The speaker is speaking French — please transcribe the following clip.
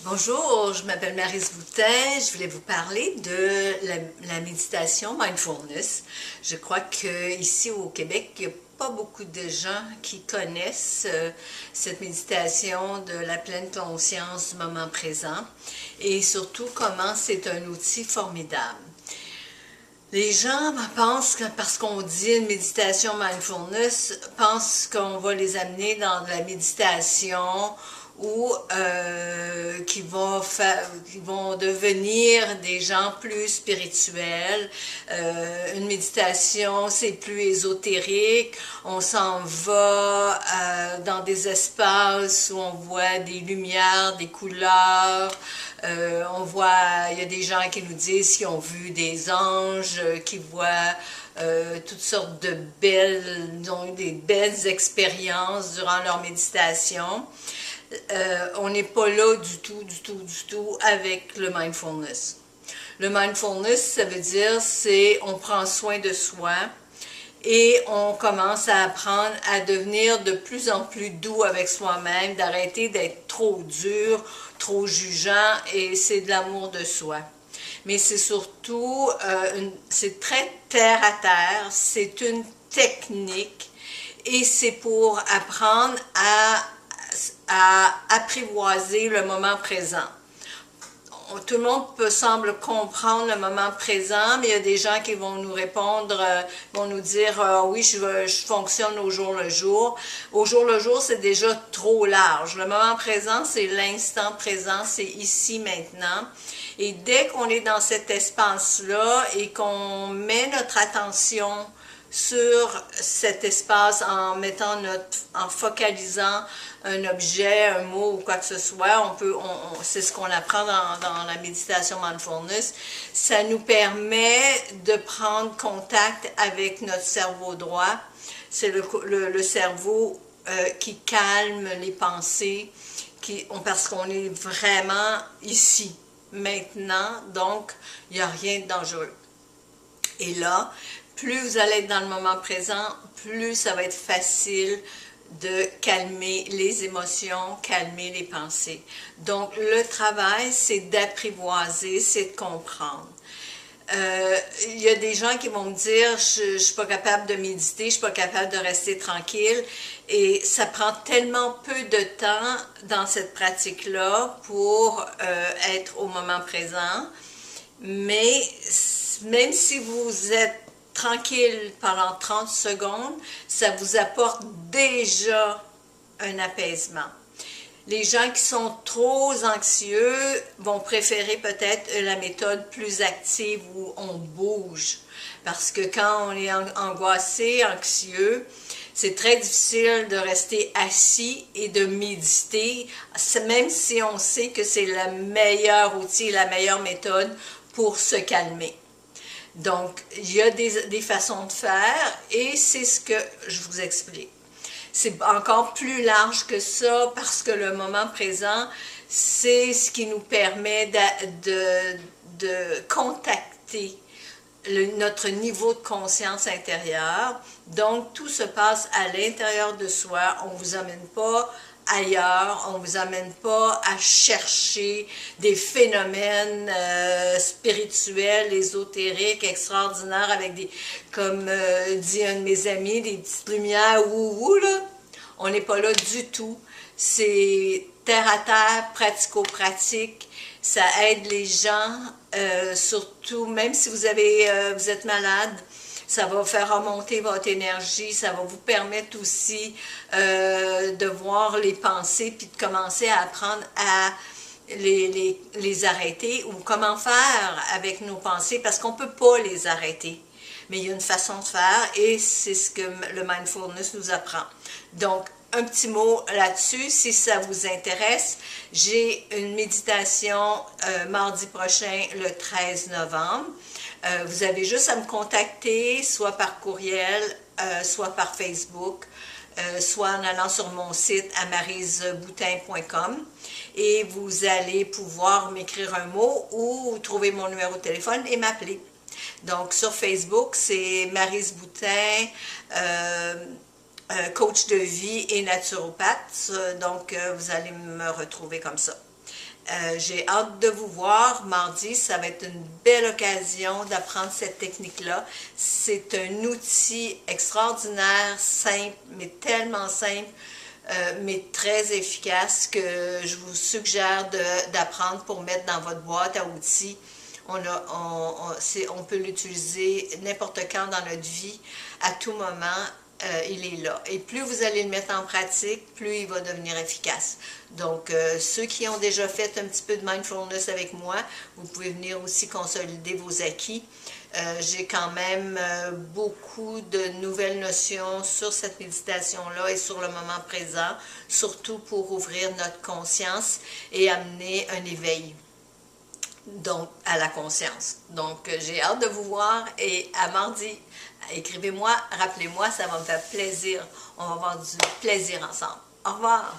Bonjour, je m'appelle Maryse Boutin. Je voulais vous parler de la méditation mindfulness. Je crois qu'ici au Québec, il n'y a pas beaucoup de gens qui connaissent cette méditation de la pleine conscience du moment présent et surtout comment c'est un outil formidable. Les gens pensent que parce qu'on dit une méditation mindfulness, pensent qu'on va les amener dans de la méditation ou qui vont devenir des gens plus spirituels. Une méditation, c'est plus ésotérique. On s'en va dans des espaces où on voit des lumières, des couleurs. On voit, il y a des gens qui nous disent qu'ils ont vu des anges, qui voient toutes sortes de ils ont eu des belles expériences durant leur méditation. On n'est pas là du tout avec le mindfulness. Le mindfulness, ça veut dire on prend soin de soi et on commence à apprendre à devenir de plus en plus doux avec soi-même, d'arrêter d'être trop dur, trop jugeant, et c'est de l'amour de soi. Mais c'est surtout, c'est très terre à terre, c'est une technique et c'est pour apprendre à apprivoiser le moment présent. Tout le monde semble comprendre le moment présent, mais il y a des gens qui vont nous répondre, vont nous dire oui, je fonctionne au jour le jour. Au jour le jour, c'est déjà trop large. Le moment présent, c'est l'instant présent, c'est ici, maintenant. Et dès qu'on est dans cet espace-là et qu'on met notre attention sur cet espace en focalisant un objet, un mot ou quoi que ce soit, c'est ce qu'on apprend dans la méditation mindfulness, ça nous permet de prendre contact avec notre cerveau droit. C'est le cerveau qui calme les pensées, parce qu'on est vraiment ici, maintenant, donc il n'y a rien de dangereux. Et là, plus vous allez être dans le moment présent, plus ça va être facile de calmer les émotions, calmer les pensées. Donc, le travail, c'est d'apprivoiser, c'est de comprendre. Il y a des gens qui vont me dire je ne suis pas capable de méditer, je ne suis pas capable de rester tranquille, et ça prend tellement peu de temps dans cette pratique-là pour être au moment présent, mais même si vous êtes tranquille pendant 30 secondes, ça vous apporte déjà un apaisement. Les gens qui sont trop anxieux vont préférer peut-être la méthode plus active où on bouge. Parce que quand on est angoissé, anxieux, c'est très difficile de rester assis et de méditer, même si on sait que c'est le meilleur outil, la meilleure méthode pour se calmer. Donc, il y a des façons de faire et c'est ce que je vous explique. C'est encore plus large que ça parce que le moment présent, c'est ce qui nous permet de contacter notre niveau de conscience intérieure. Donc, tout se passe à l'intérieur de soi. On ne vous amène pas ailleurs, on ne vous amène pas à chercher des phénomènes spirituels, ésotériques, extraordinaires, avec comme dit un de mes amis, des petites lumières là. On n'est pas là du tout. C'est terre à terre, pratico-pratique. Ça aide les gens, surtout, même si vous êtes malade, ça va faire remonter votre énergie, ça va vous permettre aussi de voir les pensées puis de commencer à apprendre à les arrêter ou comment faire avec nos pensées parce qu'on ne peut pas les arrêter. Mais il y a une façon de faire et c'est ce que le mindfulness nous apprend. Donc, un petit mot là-dessus, si ça vous intéresse, j'ai une méditation mardi prochain, le 13 novembre. Vous avez juste à me contacter, soit par courriel, soit par Facebook, soit en allant sur mon site amariseboutin.com et vous allez pouvoir m'écrire un mot ou trouver mon numéro de téléphone et m'appeler. Donc, sur Facebook, c'est Maryse Boutin, coach de vie et naturopathe. Donc, vous allez me retrouver comme ça. J'ai hâte de vous voir mardi. Ça va être une belle occasion d'apprendre cette technique-là. C'est un outil extraordinaire, simple, mais tellement simple, mais très efficace que je vous suggère d'apprendre pour mettre dans votre boîte à outils. On peut l'utiliser n'importe quand dans notre vie, à tout moment. Il est là. Et plus vous allez le mettre en pratique, plus il va devenir efficace. Donc, ceux qui ont déjà fait un petit peu de mindfulness avec moi, vous pouvez venir aussi consolider vos acquis. J'ai quand même beaucoup de nouvelles notions sur cette méditation-là et sur le moment présent, surtout pour ouvrir notre conscience et amener un éveil donc à la conscience. Donc, j'ai hâte de vous voir et à mardi. Écrivez-moi, rappelez-moi, ça va me faire plaisir. On va avoir du plaisir ensemble. Au revoir.